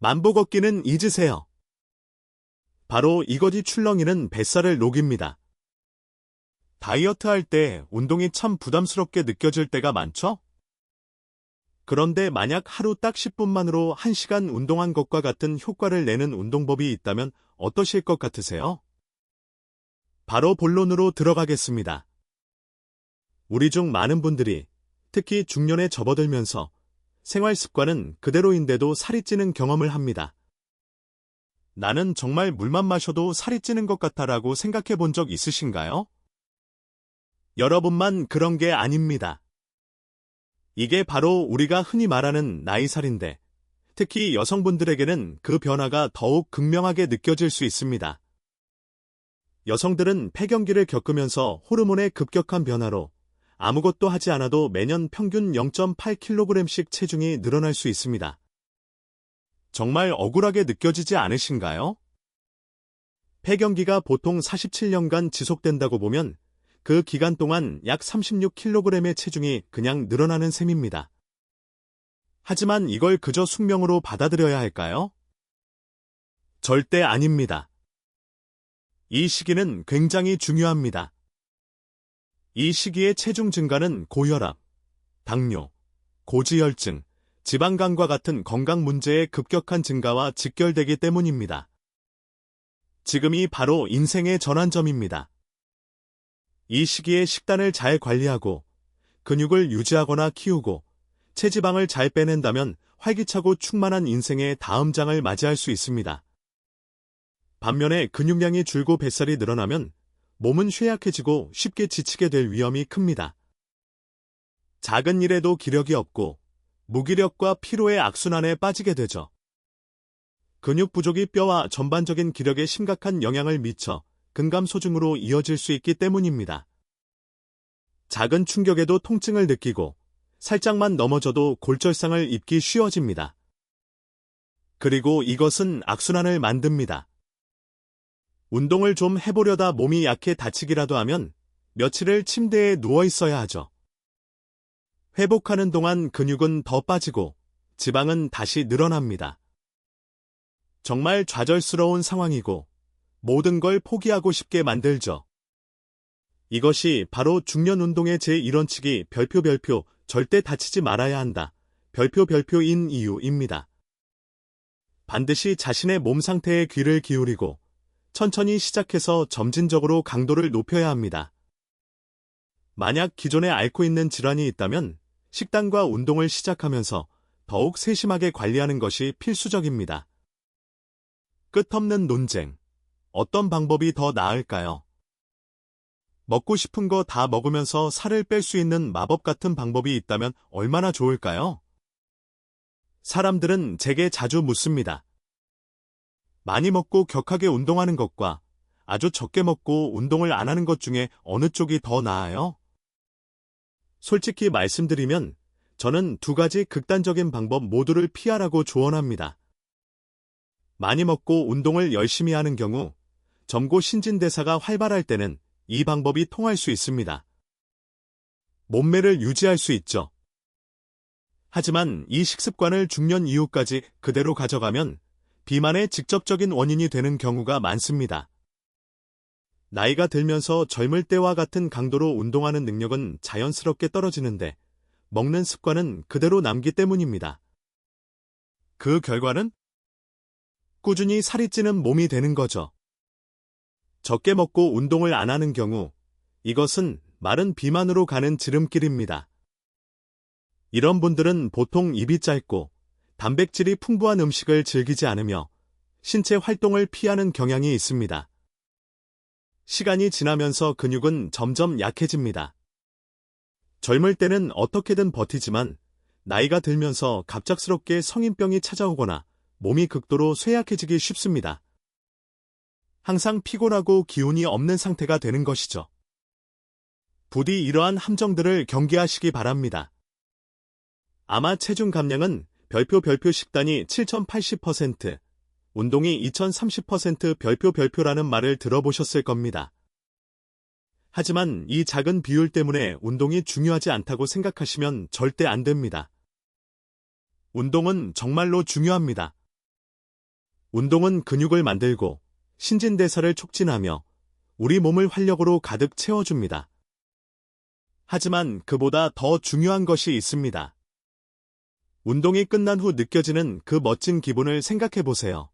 만보 걷기는 잊으세요. 바로 이것이 출렁이는 뱃살을 녹입니다. 다이어트 할 때 운동이 참 부담스럽게 느껴질 때가 많죠? 그런데 만약 하루 딱 10분만으로 1시간 운동한 것과 같은 효과를 내는 운동법이 있다면 어떠실 것 같으세요? 바로 본론으로 들어가겠습니다. 우리 중 많은 분들이 특히 중년에 접어들면서 생활 습관은 그대로인데도 살이 찌는 경험을 합니다. 나는 정말 물만 마셔도 살이 찌는 것 같아라고 생각해 본 적 있으신가요? 여러분만 그런 게 아닙니다. 이게 바로 우리가 흔히 말하는 나이살인데, 특히 여성분들에게는 그 변화가 더욱 극명하게 느껴질 수 있습니다. 여성들은 폐경기를 겪으면서 호르몬의 급격한 변화로 아무것도 하지 않아도 매년 평균 0.8kg씩 체중이 늘어날 수 있습니다. 정말 억울하게 느껴지지 않으신가요? 폐경기가 보통 47년간 지속된다고 보면 그 기간 동안 약 36kg의 체중이 그냥 늘어나는 셈입니다. 하지만 이걸 그저 숙명으로 받아들여야 할까요? 절대 아닙니다. 이 시기는 굉장히 중요합니다. 이 시기의 체중 증가는 고혈압, 당뇨, 고지혈증, 지방간과 같은 건강 문제의 급격한 증가와 직결되기 때문입니다. 지금이 바로 인생의 전환점입니다. 이 시기에 식단을 잘 관리하고 근육을 유지하거나 키우고 체지방을 잘 빼낸다면 활기차고 충만한 인생의 다음 장을 맞이할 수 있습니다. 반면에 근육량이 줄고 뱃살이 늘어나면 몸은 쇠약해지고 쉽게 지치게 될 위험이 큽니다. 작은 일에도 기력이 없고 무기력과 피로의 악순환에 빠지게 되죠. 근육 부족이 뼈와 전반적인 기력에 심각한 영향을 미쳐 근감소증으로 이어질 수 있기 때문입니다. 작은 충격에도 통증을 느끼고 살짝만 넘어져도 골절상을 입기 쉬워집니다. 그리고 이것은 악순환을 만듭니다. 운동을 좀 해보려다 몸이 약해 다치기라도 하면 며칠을 침대에 누워 있어야 하죠. 회복하는 동안 근육은 더 빠지고 지방은 다시 늘어납니다. 정말 좌절스러운 상황이고 모든 걸 포기하고 싶게 만들죠. 이것이 바로 중년 운동의 제1원칙이 별표 절대 다치지 말아야 한다. 별표인 이유입니다. 반드시 자신의 몸 상태에 귀를 기울이고 천천히 시작해서 점진적으로 강도를 높여야 합니다. 만약 기존에 앓고 있는 질환이 있다면 식단과 운동을 시작하면서 더욱 세심하게 관리하는 것이 필수적입니다. 끝없는 논쟁. 어떤 방법이 더 나을까요? 먹고 싶은 거 다 먹으면서 살을 뺄 수 있는 마법 같은 방법이 있다면 얼마나 좋을까요? 사람들은 제게 자주 묻습니다. 많이 먹고 격하게 운동하는 것과 아주 적게 먹고 운동을 안 하는 것 중에 어느 쪽이 더 나아요? 솔직히 말씀드리면 저는 두 가지 극단적인 방법 모두를 피하라고 조언합니다. 많이 먹고 운동을 열심히 하는 경우 점고 신진대사가 활발할 때는 이 방법이 통할 수 있습니다. 몸매를 유지할 수 있죠. 하지만 이 식습관을 중년 이후까지 그대로 가져가면 비만의 직접적인 원인이 되는 경우가 많습니다. 나이가 들면서 젊을 때와 같은 강도로 운동하는 능력은 자연스럽게 떨어지는데 먹는 습관은 그대로 남기 때문입니다. 그 결과는 꾸준히 살이 찌는 몸이 되는 거죠. 적게 먹고 운동을 안 하는 경우 이것은 마른 비만으로 가는 지름길입니다. 이런 분들은 보통 입이 짧고 단백질이 풍부한 음식을 즐기지 않으며 신체 활동을 피하는 경향이 있습니다. 시간이 지나면서 근육은 점점 약해집니다. 젊을 때는 어떻게든 버티지만 나이가 들면서 갑작스럽게 성인병이 찾아오거나 몸이 극도로 쇠약해지기 쉽습니다. 항상 피곤하고 기운이 없는 상태가 되는 것이죠. 부디 이러한 함정들을 경계하시기 바랍니다. 아마 체중 감량은 별표 식단이 7080%, 운동이 2030% 별표라는 말을 들어보셨을 겁니다. 하지만 이 작은 비율 때문에 운동이 중요하지 않다고 생각하시면 절대 안 됩니다. 운동은 정말로 중요합니다. 운동은 근육을 만들고 신진대사를 촉진하며 우리 몸을 활력으로 가득 채워줍니다. 하지만 그보다 더 중요한 것이 있습니다. 운동이 끝난 후 느껴지는 그 멋진 기분을 생각해 보세요.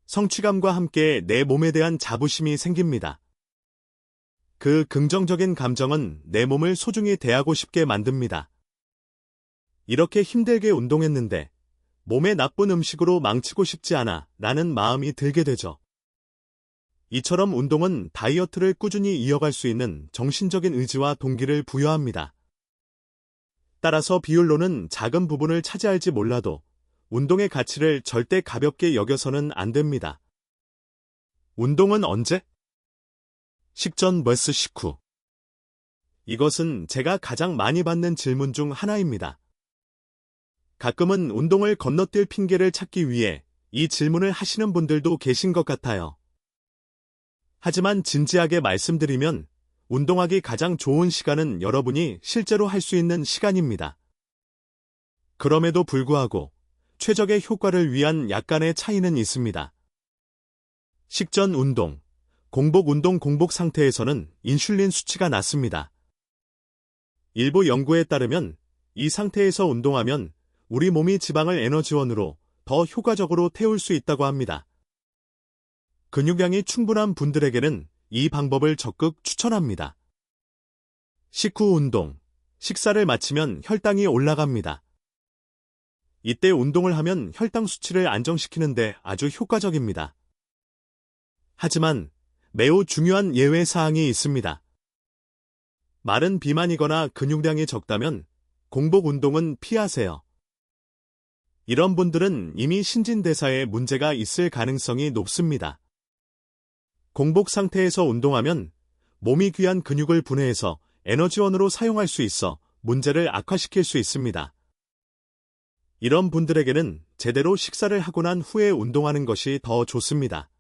성취감과 함께 내 몸에 대한 자부심이 생깁니다. 그 긍정적인 감정은 내 몸을 소중히 대하고 싶게 만듭니다. 이렇게 힘들게 운동했는데 몸에 나쁜 음식으로 망치고 싶지 않아 라는 마음이 들게 되죠. 이처럼 운동은 다이어트를 꾸준히 이어갈 수 있는 정신적인 의지와 동기를 부여합니다. 따라서 비율로는 작은 부분을 차지할지 몰라도 운동의 가치를 절대 가볍게 여겨서는 안 됩니다. 운동은 언제? 식전 vs 식후. 이것은 제가 가장 많이 받는 질문 중 하나입니다. 가끔은 운동을 건너뛸 핑계를 찾기 위해 이 질문을 하시는 분들도 계신 것 같아요. 하지만 진지하게 말씀드리면 운동하기 가장 좋은 시간은 여러분이 실제로 할 수 있는 시간입니다. 그럼에도 불구하고 최적의 효과를 위한 약간의 차이는 있습니다. 식전 운동, 공복 운동 공복 상태에서는 인슐린 수치가 낮습니다. 일부 연구에 따르면 이 상태에서 운동하면 우리 몸이 지방을 에너지원으로 더 효과적으로 태울 수 있다고 합니다. 근육량이 충분한 분들에게는 이 방법을 적극 추천합니다. 식후 운동, 식사를 마치면 혈당이 올라갑니다. 이때 운동을 하면 혈당 수치를 안정시키는데 아주 효과적입니다. 하지만 매우 중요한 예외 사항이 있습니다. 마른 비만이거나 근육량이 적다면 공복 운동은 피하세요. 이런 분들은 이미 신진대사에 문제가 있을 가능성이 높습니다. 공복 상태에서 운동하면 몸이 귀한 근육을 분해해서 에너지원으로 사용할 수 있어 문제를 악화시킬 수 있습니다. 이런 분들에게는 제대로 식사를 하고 난 후에 운동하는 것이 더 좋습니다.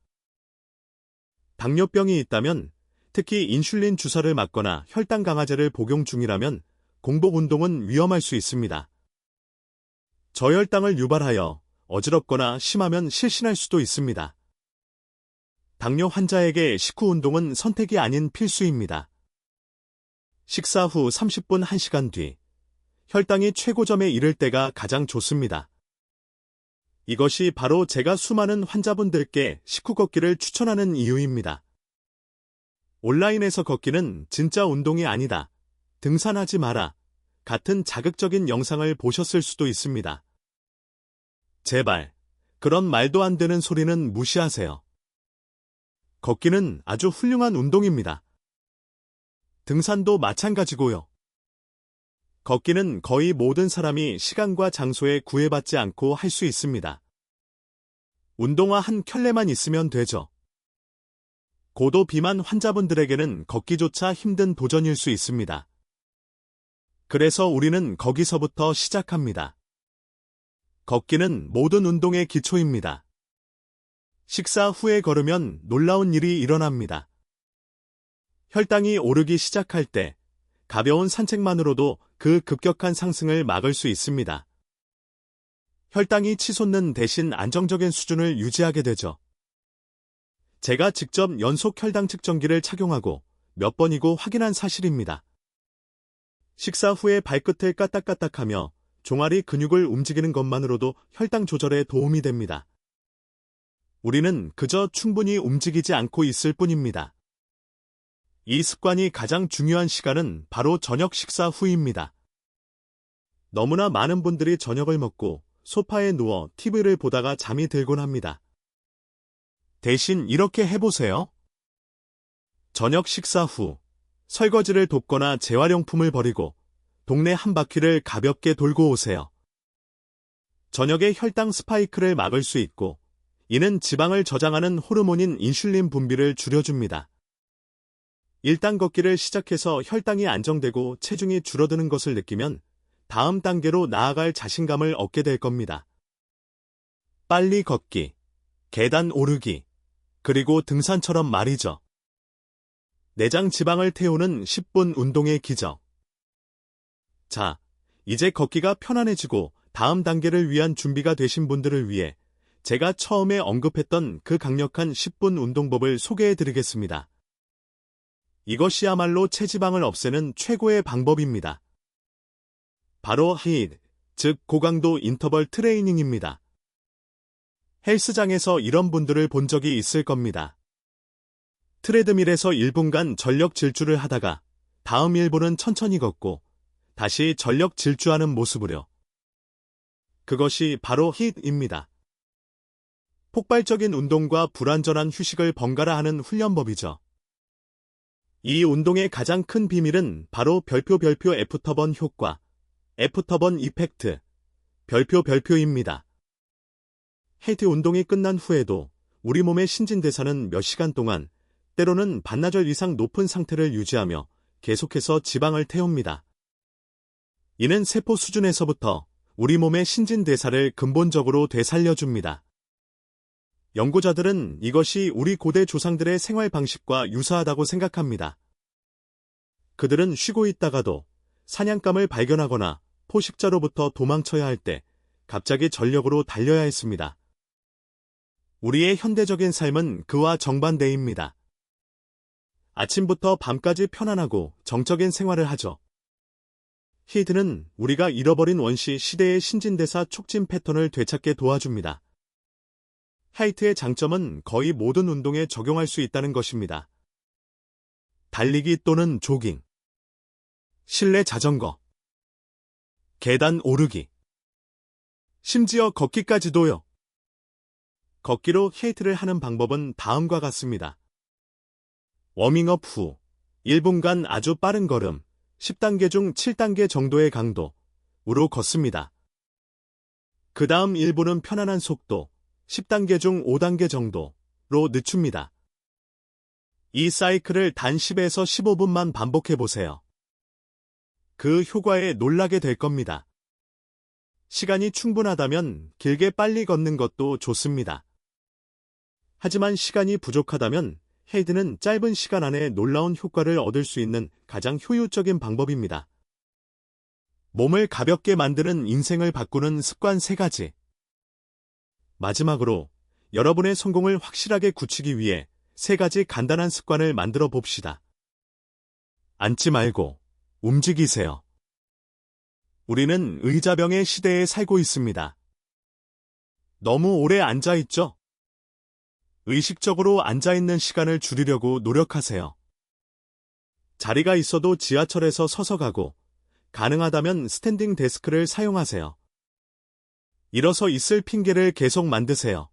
당뇨병이 있다면, 특히 인슐린 주사를 맞거나 혈당 강화제를 복용 중이라면 공복 운동은 위험할 수 있습니다. 저혈당을 유발하여 어지럽거나 심하면 실신할 수도 있습니다. 당뇨 환자에게 식후 운동은 선택이 아닌 필수입니다. 식사 후 30분 1시간 뒤, 혈당이 최고점에 이를 때가 가장 좋습니다. 이것이 바로 제가 수많은 환자분들께 식후 걷기를 추천하는 이유입니다. 온라인에서 걷기는 진짜 운동이 아니다. 등산하지 마라. 같은 자극적인 영상을 보셨을 수도 있습니다. 제발, 그런 말도 안 되는 소리는 무시하세요. 걷기는 아주 훌륭한 운동입니다. 등산도 마찬가지고요. 걷기는 거의 모든 사람이 시간과 장소에 구애받지 않고 할 수 있습니다. 운동화 한 켤레만 있으면 되죠. 고도 비만 환자분들에게는 걷기조차 힘든 도전일 수 있습니다. 그래서 우리는 거기서부터 시작합니다. 걷기는 모든 운동의 기초입니다. 식사 후에 걸으면 놀라운 일이 일어납니다. 혈당이 오르기 시작할 때 가벼운 산책만으로도 그 급격한 상승을 막을 수 있습니다. 혈당이 치솟는 대신 안정적인 수준을 유지하게 되죠. 제가 직접 연속 혈당 측정기를 착용하고 몇 번이고 확인한 사실입니다. 식사 후에 발끝을 까딱까딱하며 종아리 근육을 움직이는 것만으로도 혈당 조절에 도움이 됩니다. 우리는 그저 충분히 움직이지 않고 있을 뿐입니다. 이 습관이 가장 중요한 시간은 바로 저녁 식사 후입니다. 너무나 많은 분들이 저녁을 먹고 소파에 누워 TV를 보다가 잠이 들곤 합니다. 대신 이렇게 해보세요. 저녁 식사 후 설거지를 돕거나 재활용품을 버리고 동네 한 바퀴를 가볍게 돌고 오세요. 저녁에 혈당 스파이크를 막을 수 있고 이는 지방을 저장하는 호르몬인 인슐린 분비를 줄여줍니다. 일단 걷기를 시작해서 혈당이 안정되고 체중이 줄어드는 것을 느끼면 다음 단계로 나아갈 자신감을 얻게 될 겁니다. 빨리 걷기, 계단 오르기, 그리고 등산처럼 말이죠. 내장 지방을 태우는 10분 운동의 기적. 자, 이제 걷기가 편안해지고 다음 단계를 위한 준비가 되신 분들을 위해 제가 처음에 언급했던 그 강력한 10분 운동법을 소개해드리겠습니다. 이것이야말로 체지방을 없애는 최고의 방법입니다. 바로 HIIT, 즉 고강도 인터벌 트레이닝입니다. 헬스장에서 이런 분들을 본 적이 있을 겁니다. 트레드밀에서 1분간 전력 질주를 하다가 다음 1분은 천천히 걷고 다시 전력 질주하는 모습으로. 그것이 바로 HIIT입니다. 폭발적인 운동과 불완전한 휴식을 번갈아 하는 훈련법이죠. 이 운동의 가장 큰 비밀은 바로 별표 애프터번 효과, 애프터번 이펙트, 별표입니다. HIIT 운동이 끝난 후에도 우리 몸의 신진대사는 몇 시간 동안, 때로는 반나절 이상 높은 상태를 유지하며 계속해서 지방을 태웁니다. 이는 세포 수준에서부터 우리 몸의 신진대사를 근본적으로 되살려줍니다. 연구자들은 이것이 우리 고대 조상들의 생활 방식과 유사하다고 생각합니다. 그들은 쉬고 있다가도 사냥감을 발견하거나 포식자로부터 도망쳐야 할 때 갑자기 전력으로 달려야 했습니다. 우리의 현대적인 삶은 그와 정반대입니다. 아침부터 밤까지 편안하고 정적인 생활을 하죠. HIIT는 우리가 잃어버린 원시 시대의 신진대사 촉진 패턴을 되찾게 도와줍니다. HIIT의 장점은 거의 모든 운동에 적용할 수 있다는 것입니다. 달리기 또는 조깅, 실내 자전거, 계단 오르기, 심지어 걷기까지도요. 걷기로 HIIT를 하는 방법은 다음과 같습니다. 워밍업 후 1분간 아주 빠른 걸음, 10단계 중 7단계 정도의 강도로 걷습니다. 그 다음 1분은 편안한 속도, 10단계 중 5단계 정도로 늦춥니다. 이 사이클을 단 10에서 15분만 반복해보세요. 그 효과에 놀라게 될 겁니다. 시간이 충분하다면 길게 빨리 걷는 것도 좋습니다. 하지만 시간이 부족하다면 HIIT는 짧은 시간 안에 놀라운 효과를 얻을 수 있는 가장 효율적인 방법입니다. 몸을 가볍게 만드는 인생을 바꾸는 습관 3가지. 마지막으로 여러분의 성공을 확실하게 굳히기 위해 3가지 간단한 습관을 만들어 봅시다. 앉지 말고 움직이세요. 우리는 의자병의 시대에 살고 있습니다. 너무 오래 앉아있죠? 의식적으로 앉아있는 시간을 줄이려고 노력하세요. 자리가 있어도 지하철에서 서서 가고, 가능하다면 스탠딩 데스크를 사용하세요. 일어서 있을 핑계를 계속 만드세요.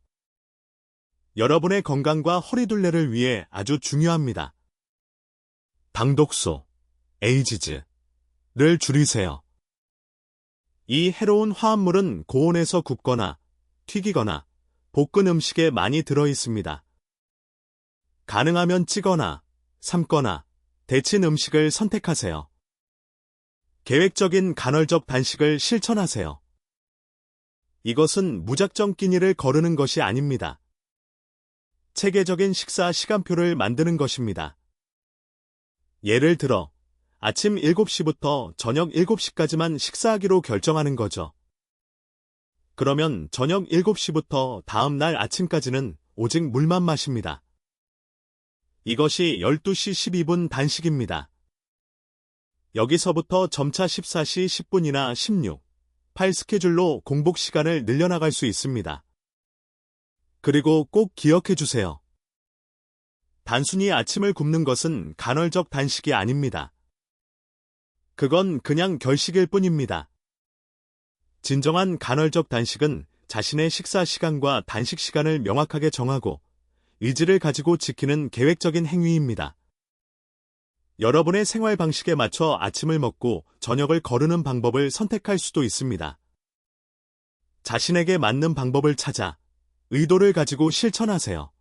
여러분의 건강과 허리둘레를 위해 아주 중요합니다. 당독소, 에이지즈를 줄이세요. 이 해로운 화합물은 고온에서 굽거나 튀기거나 볶은 음식에 많이 들어있습니다. 가능하면 찌거나 삶거나 데친 음식을 선택하세요. 계획적인 간헐적 단식을 실천하세요. 이것은 무작정 끼니를 거르는 것이 아닙니다. 체계적인 식사 시간표를 만드는 것입니다. 예를 들어 아침 7시부터 저녁 7시까지만 식사하기로 결정하는 거죠. 그러면 저녁 7시부터 다음 날 아침까지는 오직 물만 마십니다. 이것이 12시 12분 단식입니다. 여기서부터 점차 14시 10분이나 16, 8 스케줄로 공복 시간을 늘려나갈 수 있습니다. 그리고 꼭 기억해 주세요. 단순히 아침을 굶는 것은 간헐적 단식이 아닙니다. 그건 그냥 결식일 뿐입니다. 진정한 간헐적 단식은 자신의 식사 시간과 단식 시간을 명확하게 정하고 의지를 가지고 지키는 계획적인 행위입니다. 여러분의 생활 방식에 맞춰 아침을 먹고 저녁을 거르는 방법을 선택할 수도 있습니다. 자신에게 맞는 방법을 찾아 의도를 가지고 실천하세요.